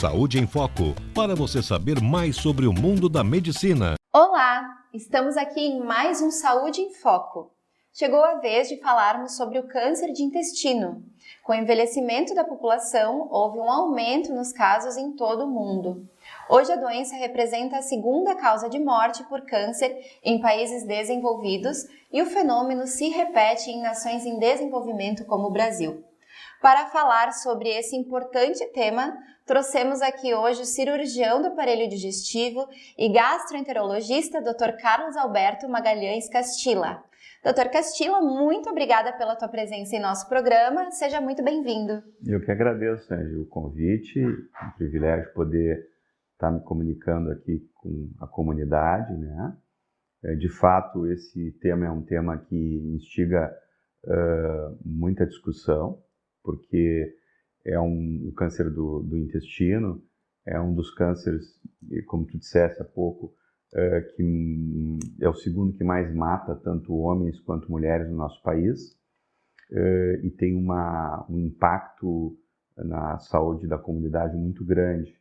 Saúde em Foco, para você saber mais sobre o mundo da medicina. Olá, estamos aqui em mais um Saúde em Foco. Chegou a vez de falarmos sobre o câncer de intestino. Com o envelhecimento da população, houve um aumento nos casos em todo o mundo. Hoje a doença representa a segunda causa de morte por câncer em países desenvolvidos e o fenômeno se repete em nações em desenvolvimento como o Brasil. Para falar sobre esse importante tema, trouxemos aqui hoje o cirurgião do aparelho digestivo e gastroenterologista Dr. Carlos Alberto Magalhães Castilla. Dr. Castilla, muito obrigada pela tua presença em nosso programa. Seja muito bem-vindo. Eu que agradeço, Sérgio, o convite. É um privilégio poder estar me comunicando aqui com a comunidade, né? De fato, esse tema é um tema que instiga muita discussão, porque o câncer do intestino é um dos cânceres, como tu disseste há pouco, que é o segundo que mais mata tanto homens quanto mulheres no nosso país, e tem um impacto na saúde da comunidade muito grande,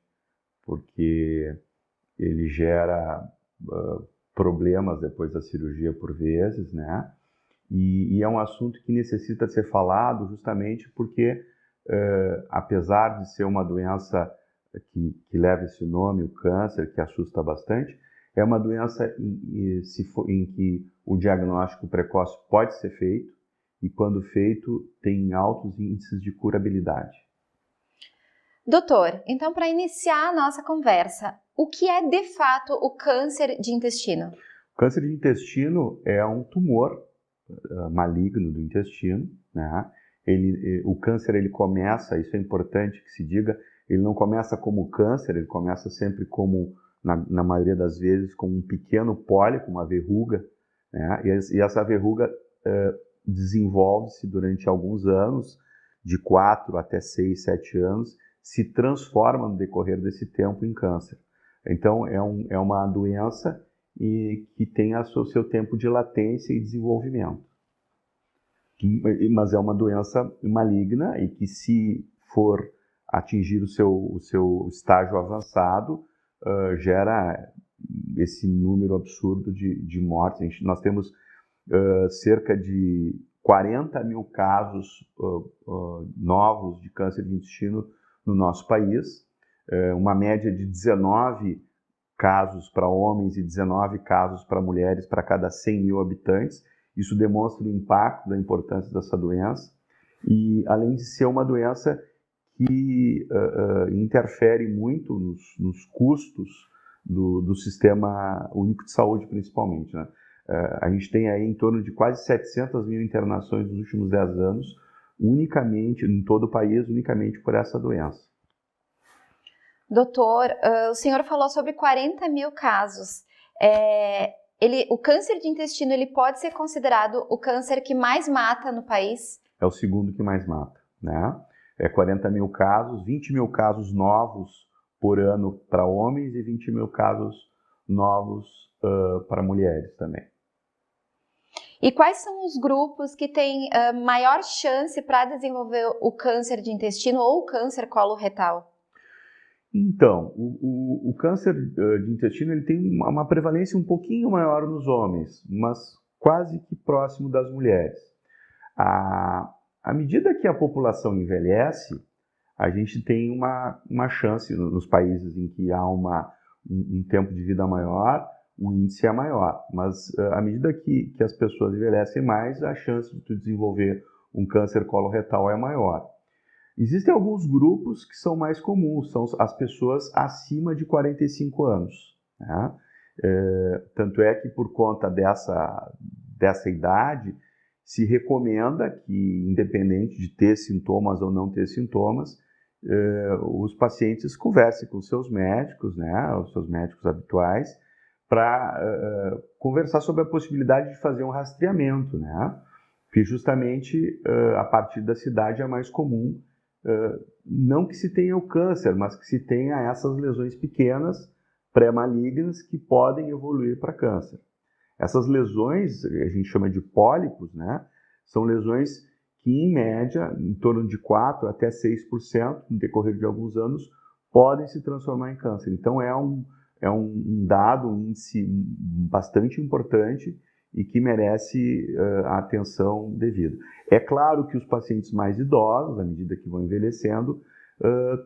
porque ele gera problemas depois da cirurgia por vezes, né? E é um assunto que necessita ser falado justamente porque, apesar de ser uma doença que leva esse nome, o câncer, que assusta bastante, é uma doença em que o diagnóstico precoce pode ser feito e, quando feito, tem altos índices de curabilidade. Doutor, então para iniciar a nossa conversa, o que é de fato o câncer de intestino? O câncer de intestino é um tumor maligno do intestino, né? O câncer ele começa, isso é importante que se diga, ele não começa como câncer, ele começa sempre como, na maioria das vezes, como um pequeno pólipo, uma verruga, né? E essa verruga desenvolve-se durante alguns anos, de 4 até 6, 7 anos, se transforma no decorrer desse tempo em câncer. Então é uma doença e que tem o seu tempo de latência e desenvolvimento. Mas é uma doença maligna e que, se for atingir o seu estágio avançado, gera esse número absurdo de mortes. Nós temos cerca de 40 mil casos novos de câncer de intestino no nosso país, uma média de 19 casos para homens e 19 casos para mulheres para cada 100 mil habitantes. Isso demonstra o impacto da importância dessa doença e, além de ser uma doença que interfere muito nos custos do Sistema Único de Saúde, principalmente, né? A gente tem aí em torno de quase 700 mil internações nos últimos 10 anos, unicamente, em todo o país, unicamente por essa doença. Doutor, o senhor falou sobre 40 mil casos. O câncer de intestino ele pode ser considerado o câncer que mais mata no país? É o segundo que mais mata, né? 40 mil casos, 20 mil casos novos por ano para homens e 20 mil casos novos para mulheres também. E quais são os grupos que têm maior chance para desenvolver o câncer de intestino ou o câncer coloretal? Então, o câncer de intestino ele tem uma prevalência um pouquinho maior nos homens, mas quase que próximo das mulheres. À medida que a população envelhece, a gente tem uma chance, nos países em que há um tempo de vida maior, o índice é maior. Mas à medida que as pessoas envelhecem mais, a chance de tu desenvolver um câncer coloretal é maior. Existem alguns grupos que são mais comuns, são as pessoas acima de 45 anos. Né? Tanto é que, por conta dessa idade, se recomenda que, independente de ter sintomas ou não ter sintomas, os pacientes conversem com os seus médicos, né, os seus médicos habituais, para conversar sobre a possibilidade de fazer um rastreamento, né? Que justamente a partir da cidade é mais comum, não que se tenha o câncer, mas que se tenha essas lesões pequenas, pré-malignas, que podem evoluir para câncer. Essas lesões, a gente chama de pólipos, né? São lesões que, em média, em torno de 4 até 6%, no decorrer de alguns anos, podem se transformar em câncer. Então, é um dado, um índice bastante importante e que merece a atenção devida. É claro que os pacientes mais idosos, à medida que vão envelhecendo,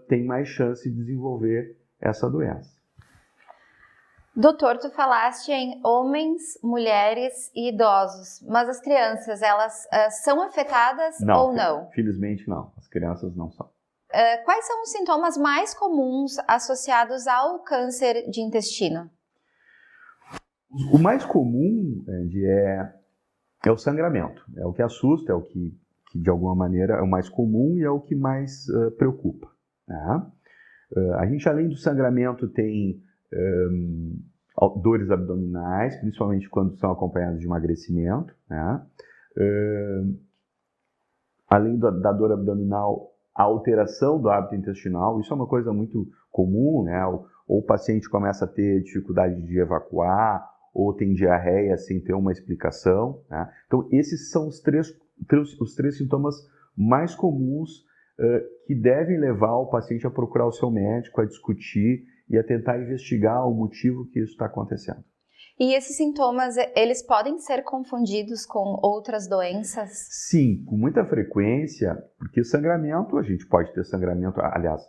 têm mais chance de desenvolver essa doença. Doutor, tu falaste em homens, mulheres e idosos, mas as crianças, elas são afetadas ou não? Felizmente não, as crianças não são. Quais são os sintomas mais comuns associados ao câncer de intestino? O mais comum, é o sangramento. É o que assusta, é o que de alguma maneira é o mais comum e é o que mais preocupa. Né? A gente, além do sangramento, tem dores abdominais, principalmente quando são acompanhadas de emagrecimento. Né? Além da dor abdominal, a alteração do hábito intestinal, isso é uma coisa muito comum, né? Ou o paciente começa a ter dificuldade de evacuar, ou tem diarreia sem ter uma explicação. Né? Então, esses são os três sintomas mais comuns que devem levar o paciente a procurar o seu médico, a discutir e a tentar investigar o motivo que isso está acontecendo. E esses sintomas, eles podem ser confundidos com outras doenças? Sim, com muita frequência, porque sangramento, a gente pode ter sangramento, aliás,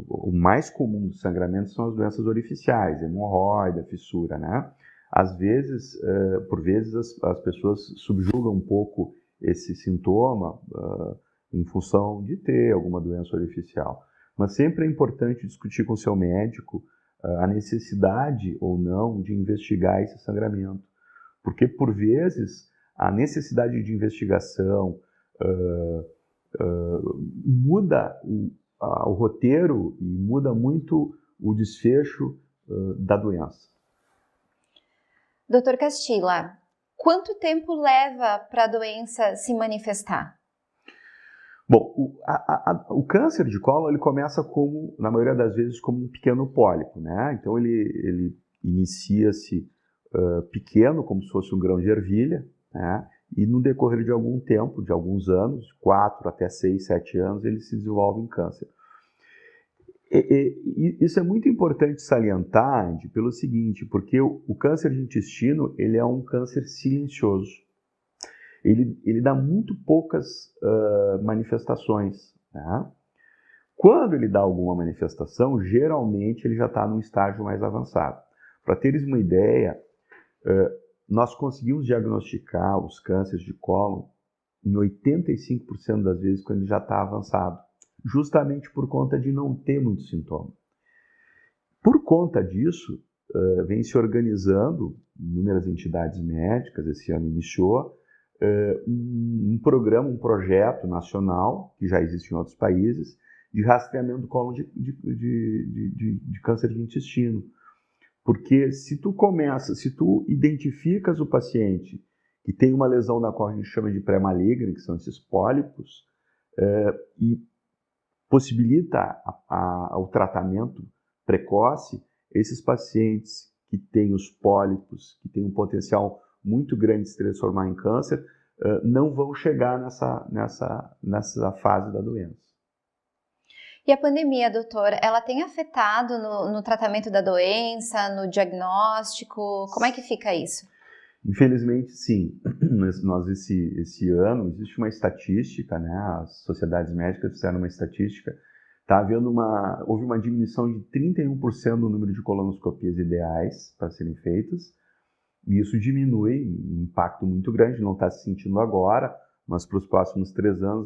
o mais comum do sangramento são as doenças orificiais, hemorroida, fissura, né? Às vezes, por vezes, as pessoas subjugam um pouco esse sintoma em função de ter alguma doença orificial. Mas sempre é importante discutir com o seu médico a necessidade ou não de investigar esse sangramento. Porque, por vezes, a necessidade de investigação muda o roteiro e muda muito o desfecho da doença. Doutor Castilla, quanto tempo leva para a doença se manifestar? Bom, o câncer de cólon ele começa como, na maioria das vezes, como um pequeno pólipo, né? Então ele inicia-se pequeno, como se fosse um grão de ervilha, né? E no decorrer de algum tempo, de alguns anos, 4 até 6, 7 anos, ele se desenvolve em câncer. E isso é muito importante salientar, Andy, pelo seguinte, porque o câncer de intestino ele é um câncer silencioso. Ele dá muito poucas manifestações. Né? Quando ele dá alguma manifestação, geralmente ele já está num estágio mais avançado. Para teres uma ideia, nós conseguimos diagnosticar os cânceres de cólon em 85% das vezes quando ele já está avançado, justamente por conta de não ter muito sintoma. Por conta disso, vem se organizando inúmeras entidades médicas, esse ano iniciou, um programa, um projeto nacional, que já existe em outros países, de rastreamento do cólon de câncer de intestino. Porque se tu identificas o paciente que tem uma lesão na qual a gente chama de pré-maligna, que são esses pólipos, e possibilita o tratamento precoce, esses pacientes que têm os pólipos, que têm um potencial muito grande de se transformar em câncer, não vão chegar nessa fase da doença. E a pandemia, doutor, ela tem afetado no tratamento da doença, no diagnóstico? Como é que fica isso? Infelizmente, sim. Nós esse ano, existe uma estatística, né? As sociedades médicas fizeram uma estatística, houve uma diminuição de 31% no número de colonoscopias ideais para serem feitas, e isso diminui um impacto muito grande, não está se sentindo agora, mas para os próximos 3 anos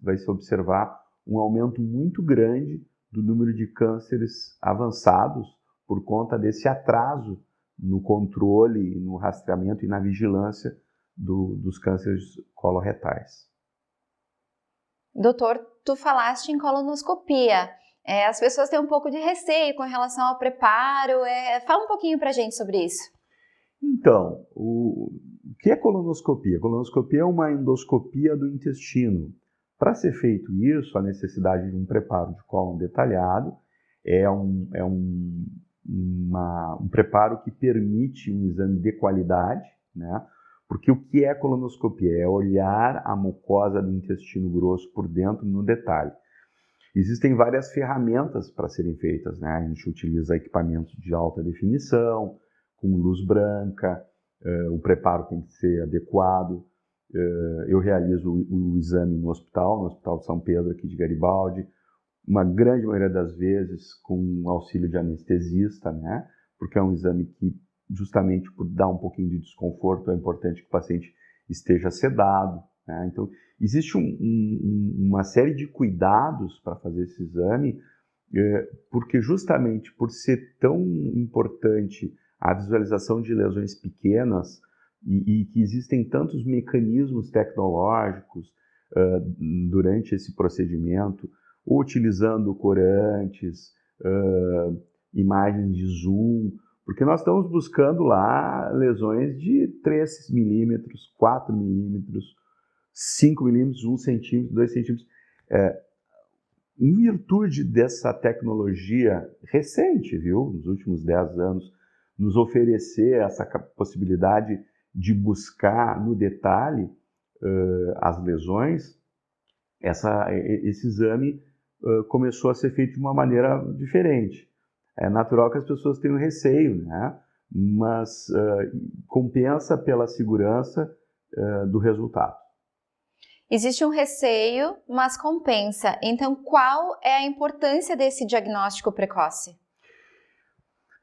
vai se observar um aumento muito grande do número de cânceres avançados por conta desse atraso no controle, no rastreamento e na vigilância dos cânceres coloretais. Doutor, tu falaste em colonoscopia. As pessoas têm um pouco de receio com relação ao preparo. Fala um pouquinho pra gente sobre isso. Então, o que é colonoscopia? Colonoscopia é uma endoscopia do intestino. Para ser feito isso, a necessidade de um preparo de cólon detalhado é um preparo que permite um exame de qualidade, né? Porque o que é colonoscopia? É olhar a mucosa do intestino grosso por dentro no detalhe. Existem várias ferramentas para serem feitas, né? A gente utiliza equipamentos de alta definição, com luz branca, o preparo tem que ser adequado. Eu realizo o exame no Hospital de São Pedro, aqui de Garibaldi, uma grande maioria das vezes com auxílio de anestesista, né? Porque é um exame que, justamente por dar um pouquinho de desconforto, é importante que o paciente esteja sedado, né? Então, existe uma série de cuidados para fazer esse exame, porque justamente por ser tão importante a visualização de lesões pequenas e que existem tantos mecanismos tecnológicos durante esse procedimento, utilizando corantes, imagens de zoom, porque nós estamos buscando lá lesões de 3 milímetros, 4 milímetros, 5 milímetros, 1 centímetro, 2 centímetros. Em virtude dessa tecnologia recente, viu, nos últimos 10 anos, nos oferecer essa possibilidade de buscar no detalhe as lesões, esse exame começou a ser feito de uma maneira diferente. É natural que as pessoas tenham receio, né? Mas compensa pela segurança do resultado. Existe um receio, mas compensa. Então, qual é a importância desse diagnóstico precoce?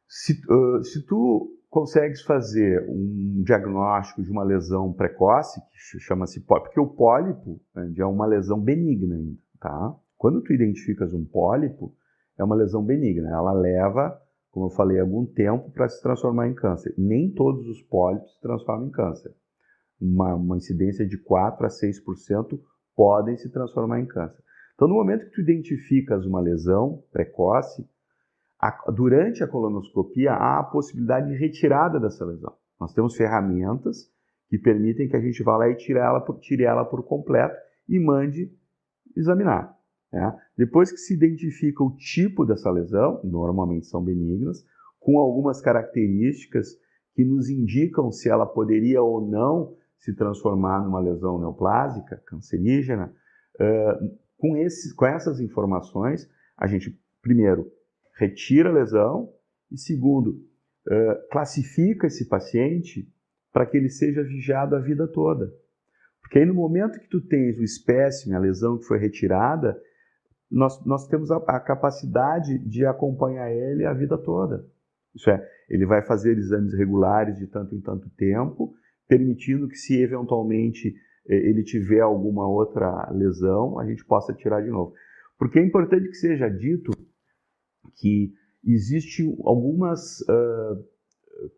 Se tu consegues fazer um diagnóstico de uma lesão precoce, que chama-se pólipo, porque o pólipo é uma lesão benigna ainda, tá? Quando tu identificas um pólipo, é uma lesão benigna. Ela leva, como eu falei, algum tempo para se transformar em câncer. Nem todos os pólipos se transformam em câncer. Uma incidência de 4 a 6% podem se transformar em câncer. Então, no momento que tu identificas uma lesão precoce, durante a colonoscopia há a possibilidade de retirada dessa lesão. Nós temos ferramentas que permitem que a gente vá lá e tire ela por completo e mande examinar. Né? Depois que se identifica o tipo dessa lesão, normalmente são benignas, com algumas características que nos indicam se ela poderia ou não se transformar numa lesão neoplásica, cancerígena. Com essas informações, a gente, primeiro, retira a lesão e, segundo, classifica esse paciente para que ele seja vigiado a vida toda. Porque aí, no momento que tu tens o espécime, a lesão que foi retirada, nós temos a capacidade de acompanhar ele a vida toda. Isso é, ele vai fazer exames regulares de tanto em tanto tempo, permitindo que, se eventualmente ele tiver alguma outra lesão, a gente possa tirar de novo. Porque é importante que seja dito que existem algumas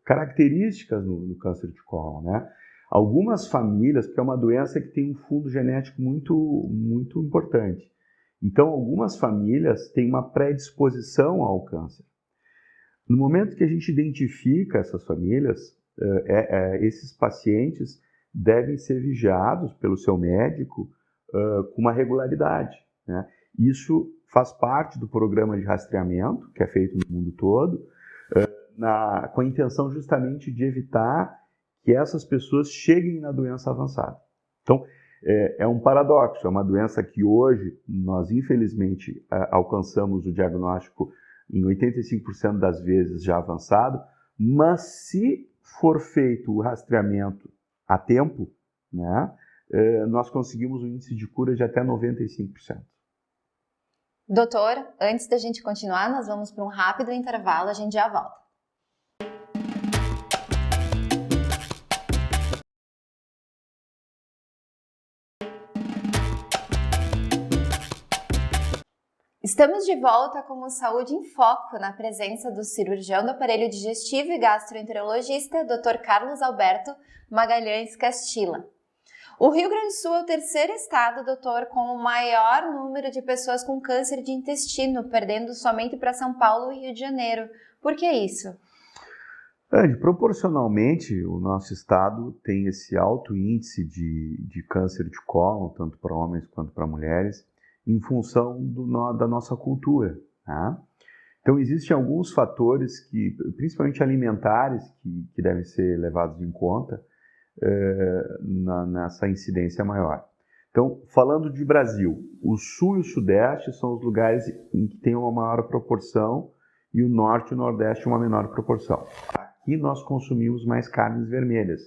características no câncer de cólon, né? Algumas famílias, porque é uma doença que tem um fundo genético muito, muito importante. Então, algumas famílias têm uma predisposição ao câncer. No momento que a gente identifica essas famílias, esses pacientes devem ser vigiados pelo seu médico com uma regularidade, né? Isso faz parte do programa de rastreamento, que é feito no mundo todo, com a intenção justamente de evitar que essas pessoas cheguem na doença avançada. Então, é um paradoxo, é uma doença que hoje nós, infelizmente, alcançamos o diagnóstico em 85% das vezes já avançado, mas se for feito o rastreamento a tempo, né, nós conseguimos um índice de cura de até 95%. Doutor, antes da gente continuar, nós vamos para um rápido intervalo, a gente já volta. Estamos de volta com o Saúde em Foco, na presença do cirurgião do aparelho digestivo e gastroenterologista, Dr. Carlos Alberto Magalhães Castilla. O Rio Grande do Sul é o terceiro estado, doutor, com o maior número de pessoas com câncer de intestino, perdendo somente para São Paulo e Rio de Janeiro. Por que isso? Proporcionalmente, o nosso estado tem esse alto índice de câncer de cólon, tanto para homens quanto para mulheres, em função da nossa cultura. Tá? Então, existem alguns fatores, principalmente alimentares, que devem ser levados em conta nessa incidência maior. Então, falando de Brasil, o sul e o sudeste são os lugares em que tem uma maior proporção e o norte e o nordeste uma menor proporção. Aqui nós consumimos mais carnes vermelhas.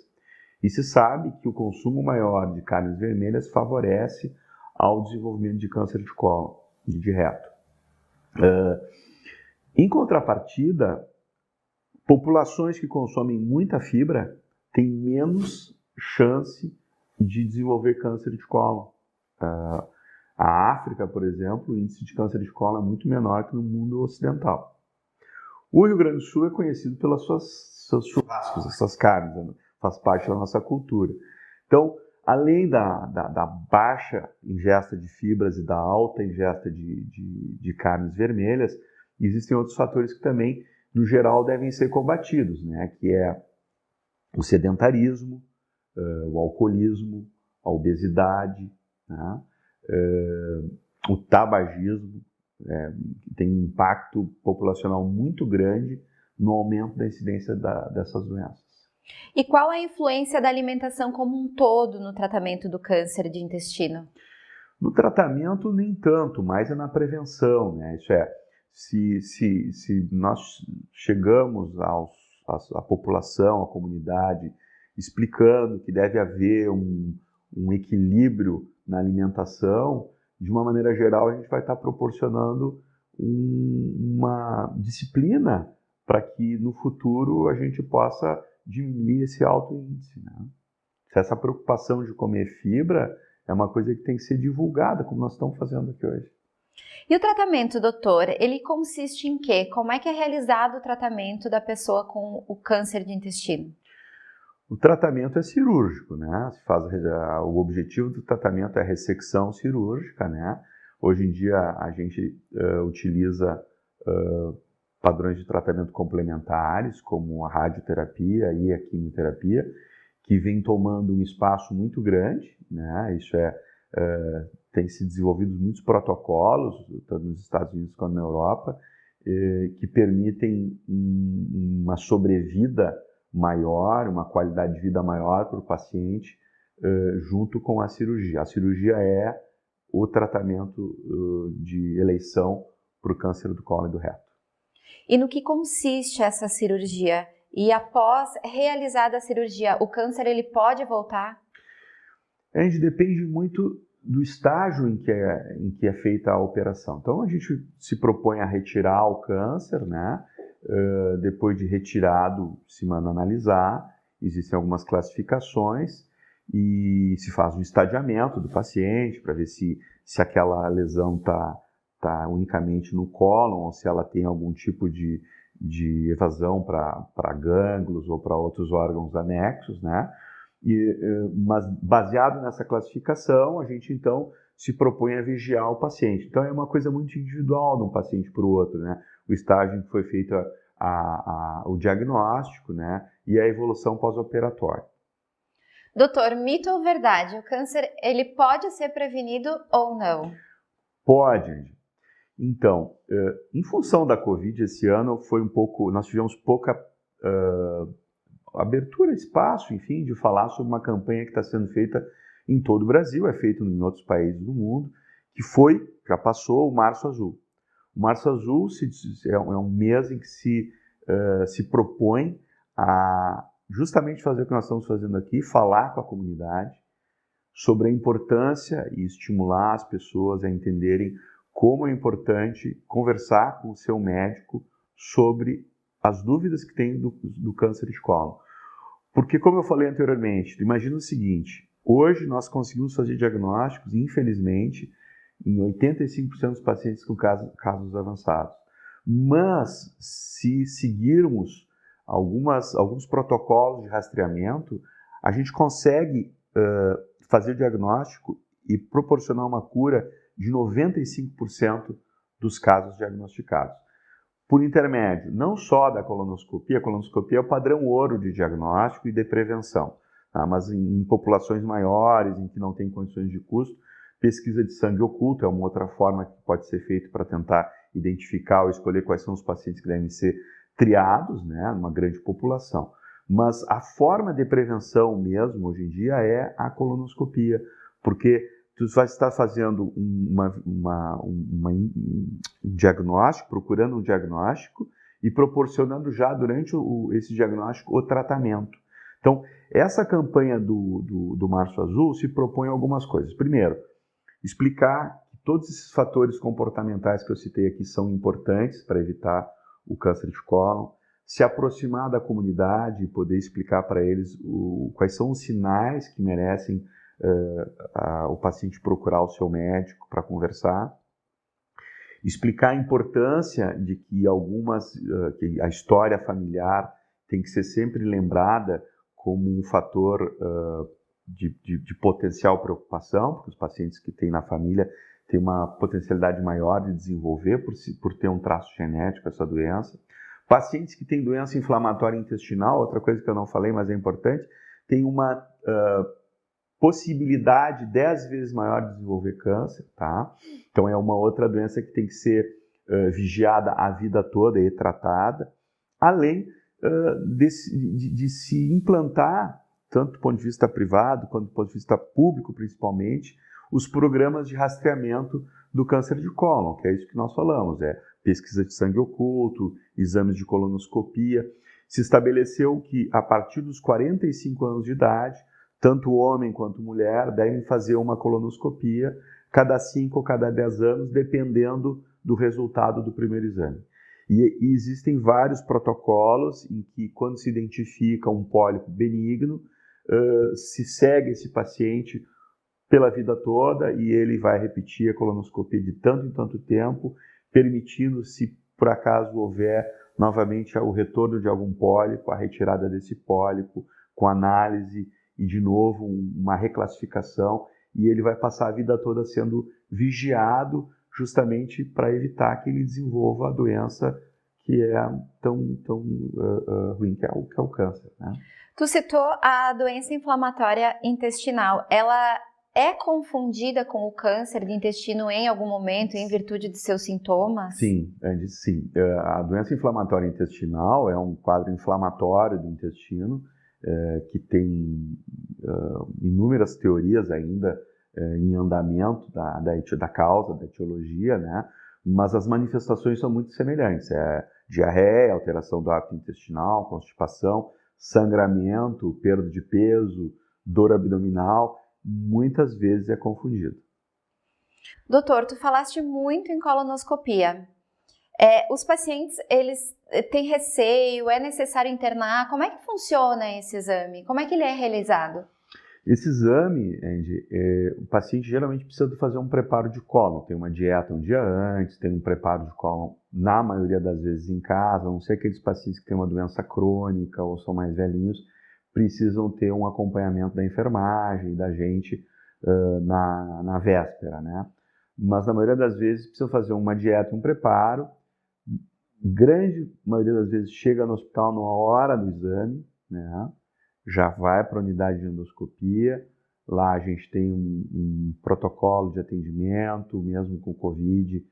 E se sabe que o consumo maior de carnes vermelhas favorece ao desenvolvimento de câncer de cólon, de reto. Em contrapartida, populações que consomem muita fibra têm menos chance de desenvolver câncer de cólon. A África, por exemplo, o índice de câncer de cólon é muito menor que no mundo ocidental. O Rio Grande do Sul é conhecido pelas seus churrascos, as suas carnes, né? Faz parte da nossa cultura. Então, além da baixa ingesta de fibras e da alta ingesta de carnes vermelhas, existem outros fatores que também, no geral, devem ser combatidos, né? Que é o sedentarismo, o alcoolismo, a obesidade, né? O tabagismo, que tem um impacto populacional muito grande no aumento da incidência dessas doenças. E qual a influência da alimentação como um todo no tratamento do câncer de intestino? No tratamento, nem tanto, mas é na prevenção, né? Isso é, se nós chegamos à população, à comunidade, explicando que deve haver um equilíbrio na alimentação, de uma maneira geral, a gente vai estar proporcionando uma disciplina para que no futuro a gente possa diminuir esse alto índice, né? Essa preocupação de comer fibra é uma coisa que tem que ser divulgada, como nós estamos fazendo aqui hoje. E o tratamento, doutor, ele consiste em quê? Como é que é realizado o tratamento da pessoa com o câncer de intestino? O tratamento é cirúrgico, né? O objetivo do tratamento é a ressecção cirúrgica, né? Hoje em dia a gente utiliza padrões de tratamento complementares, como a radioterapia e a quimioterapia, que vem tomando um espaço muito grande, né? Isso tem se desenvolvido muitos protocolos, tanto nos Estados Unidos quanto na Europa, que permitem uma sobrevida maior, uma qualidade de vida maior para o paciente, junto com a cirurgia. A cirurgia é o tratamento de eleição para o câncer do colo e do reto. E no que consiste essa cirurgia? E após realizada a cirurgia, o câncer ele pode voltar? A gente depende muito do estágio em que é feita a operação. Então a gente se propõe a retirar o câncer, né? Depois de retirado, se manda analisar, existem algumas classificações e se faz um estadiamento do paciente para ver se aquela lesão está unicamente no cólon ou se ela tem algum tipo de evasão para gânglios ou para outros órgãos anexos, né? Mas baseado nessa classificação, a gente então se propõe a vigiar o paciente. Então é uma coisa muito individual de um paciente para o outro, né? O estágio em que foi feito o diagnóstico, né? E a evolução pós-operatória. Doutor, mito ou verdade? O câncer ele pode ser prevenido ou não? Pode. Então, em função da Covid, esse ano nós tivemos pouca abertura, espaço, enfim, de falar sobre uma campanha que está sendo feita em todo o Brasil, é feito em outros países do mundo, que já passou o Março Azul. O Março Azul é um mês em que se propõe a justamente fazer o que nós estamos fazendo aqui, falar com a comunidade sobre a importância e estimular as pessoas a entenderem como é importante conversar com o seu médico sobre as dúvidas que tem do câncer de cólon. Porque, como eu falei anteriormente, imagina o seguinte, hoje nós conseguimos fazer diagnósticos, infelizmente, em 85% dos pacientes com casos avançados. Mas, se seguirmos alguns protocolos de rastreamento, a gente consegue fazer o diagnóstico e proporcionar uma cura de 95% dos casos diagnosticados. Por intermédio, não só da colonoscopia, a colonoscopia é o padrão ouro de diagnóstico e de prevenção, tá? Mas em populações maiores, em que não tem condições de custo, pesquisa de sangue oculto é uma outra forma que pode ser feita para tentar identificar ou escolher quais são os pacientes que devem ser triados, né, numa grande população. Mas a forma de prevenção mesmo, hoje em dia, é a colonoscopia, porque tu vai estar fazendo um diagnóstico, procurando um diagnóstico e proporcionando já durante esse diagnóstico o tratamento. Então, essa campanha do Março Azul se propõe algumas coisas. Primeiro, explicar que todos esses fatores comportamentais que eu citei aqui são importantes para evitar o câncer de cólon, se aproximar da comunidade e poder explicar para eles quais são os sinais que merecem o paciente procurar o seu médico para conversar, explicar a importância de que que a história familiar tem que ser sempre lembrada como um fator de potencial preocupação, porque os pacientes que têm na família têm uma potencialidade maior de desenvolver por ter um traço genético essa doença. Pacientes que têm doença inflamatória intestinal, outra coisa que eu não falei, mas é importante, tem uma possibilidade 10 vezes maior de desenvolver câncer, tá? Então é uma outra doença que tem que ser vigiada a vida toda e tratada, além de se implantar, tanto do ponto de vista privado quanto do ponto de vista público, principalmente, os programas de rastreamento do câncer de cólon, que é isso que nós falamos, pesquisa de sangue oculto, exames de colonoscopia. Se estabeleceu que, a partir dos 45 anos de idade, tanto homem quanto mulher devem fazer uma colonoscopia cada 5 ou cada 10 anos, dependendo do resultado do primeiro exame. E existem vários protocolos em que, quando se identifica um pólipo benigno, se segue esse paciente pela vida toda e ele vai repetir a colonoscopia de tanto em tanto tempo, permitindo, se por acaso houver novamente o retorno de algum pólipo, a retirada desse pólipo, com análise e, de novo, uma reclassificação, e ele vai passar a vida toda sendo vigiado justamente para evitar que ele desenvolva a doença que é tão ruim, que é o câncer, né? Tu citou a doença inflamatória intestinal. Ela é confundida com o câncer de intestino em algum momento, em virtude de seus sintomas? Sim, sim. A doença inflamatória intestinal é um quadro inflamatório do intestino que tem inúmeras teorias ainda em andamento da causa, da etiologia, né? Mas as manifestações são muito semelhantes. Diarreia, alteração do hábito intestinal, constipação, sangramento, perda de peso, dor abdominal, muitas vezes é confundido. Doutor, tu falaste muito em colonoscopia. Os pacientes, eles têm receio, é necessário internar? Como é que funciona esse exame? Como é que ele é realizado? Esse exame, Andy, o paciente geralmente precisa fazer um preparo de cólon. Tem uma dieta um dia antes, tem um preparo de cólon, na maioria das vezes, em casa. A não ser aqueles pacientes que têm uma doença crônica ou são mais velhinhos, precisam ter um acompanhamento da enfermagem, da gente, na véspera, né? Mas, na maioria das vezes, precisam fazer uma dieta, um preparo. Grande maioria das vezes chega no hospital na hora do exame, né? Já vai para a unidade de endoscopia. Lá a gente tem um protocolo de atendimento, mesmo com Covid.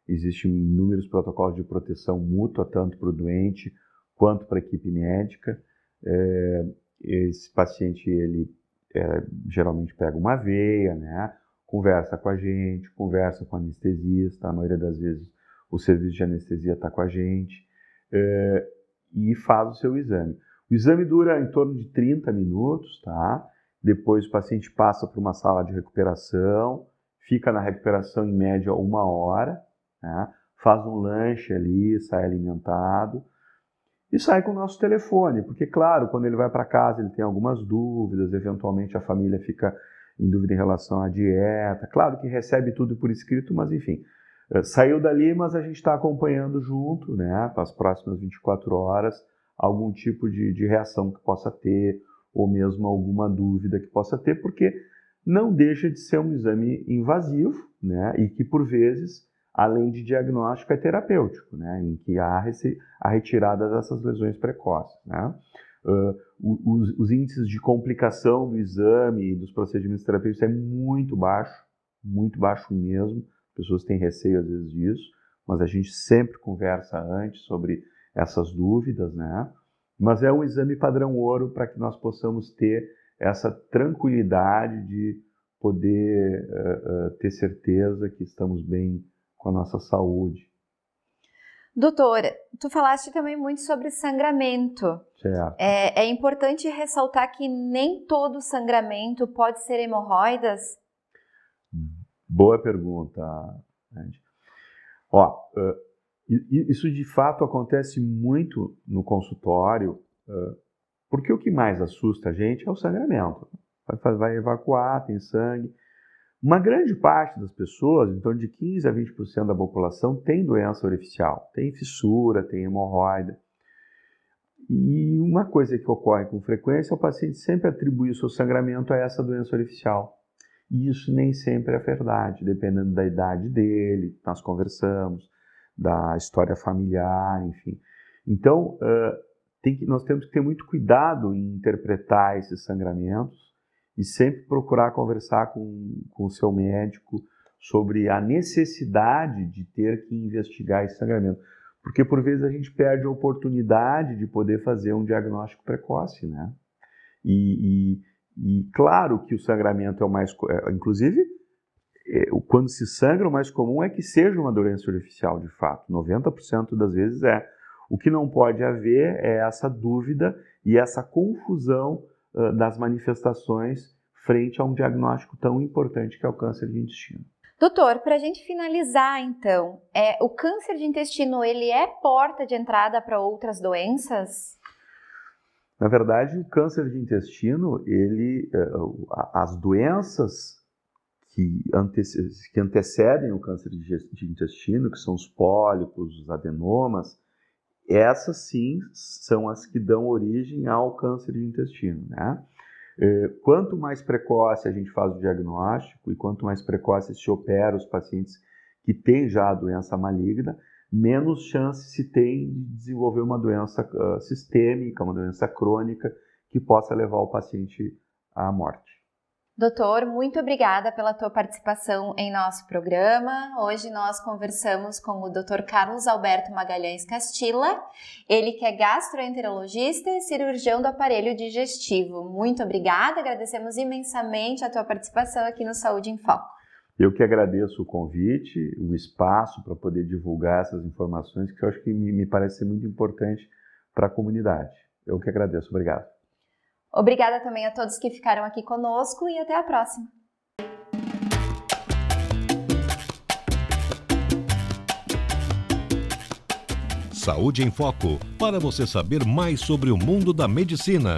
Existem inúmeros protocolos de proteção mútua, tanto para o doente quanto para a equipe médica. Esse paciente, ele geralmente pega uma veia, né? Conversa com a gente, conversa com o anestesista. A maioria das vezes o serviço de anestesia está com a gente e faz o seu exame. O exame dura em torno de 30 minutos, tá? Depois o paciente passa para uma sala de recuperação, fica na recuperação em média 1 hora, né? Faz um lanche ali, sai alimentado e sai com o nosso telefone, porque, claro, quando ele vai para casa ele tem algumas dúvidas, eventualmente a família fica em dúvida em relação à dieta. Claro que recebe tudo por escrito, mas enfim, saiu dali, mas a gente está acompanhando junto, né, para as próximas 24 horas, algum tipo de reação que possa ter, ou mesmo alguma dúvida que possa ter, porque não deixa de ser um exame invasivo, né, e que, por vezes, além de diagnóstico, é terapêutico, né, em que há a retirada dessas lesões precoces, né. Os índices de complicação do exame e dos procedimentos terapêuticos é muito baixo mesmo. As pessoas têm receio às vezes disso, mas a gente sempre conversa antes sobre essas dúvidas, né? Mas é um exame padrão ouro para que nós possamos ter essa tranquilidade de poder ter certeza que estamos bem com a nossa saúde. Doutor, tu falaste também muito sobre sangramento. Certo. É importante ressaltar que nem todo sangramento pode ser hemorroidas? Boa pergunta, Andy. Isso de fato acontece muito no consultório, porque o que mais assusta a gente é o sangramento. Vai evacuar, tem sangue. Uma grande parte das pessoas, em torno de 15 a 20% da população, tem doença orificial, tem fissura, tem hemorroida. E uma coisa que ocorre com frequência é o paciente sempre atribuir o seu sangramento a essa doença orificial. E isso nem sempre é verdade, dependendo da idade dele, nós conversamos, da história familiar, enfim. Então, nós temos que ter muito cuidado em interpretar esses sangramentos e sempre procurar conversar com o seu médico sobre a necessidade de ter que investigar esse sangramento. Porque, por vezes, a gente perde a oportunidade de poder fazer um diagnóstico precoce, né? E claro que o sangramento é o mais... Inclusive, quando se sangra, o mais comum é que seja uma doença orificial, de fato. 90% das vezes é. O que não pode haver é essa dúvida e essa confusão das manifestações frente a um diagnóstico tão importante que é o câncer de intestino. Doutor, para a gente finalizar então, o câncer de intestino ele é porta de entrada para outras doenças? Na verdade, o câncer de intestino, as doenças que antecedem o câncer de intestino, que são os pólipos, os adenomas, essas sim são as que dão origem ao câncer de intestino, né? Quanto mais precoce a gente faz o diagnóstico e quanto mais precoce se opera os pacientes que têm já a doença maligna, menos chance se tem de desenvolver uma doença sistêmica, uma doença crônica que possa levar o paciente à morte. Doutor, muito obrigada pela tua participação em nosso programa. Hoje nós conversamos com o Dr. Carlos Alberto Magalhães Castilla, ele que é gastroenterologista e cirurgião do aparelho digestivo. Muito obrigada, agradecemos imensamente a tua participação aqui no Saúde em Foco. Eu que agradeço o convite, o espaço para poder divulgar essas informações, que eu acho que me parece ser muito importante para a comunidade. Eu que agradeço, obrigado. Obrigada também a todos que ficaram aqui conosco e até a próxima. Saúde em Foco, para você saber mais sobre o mundo da medicina.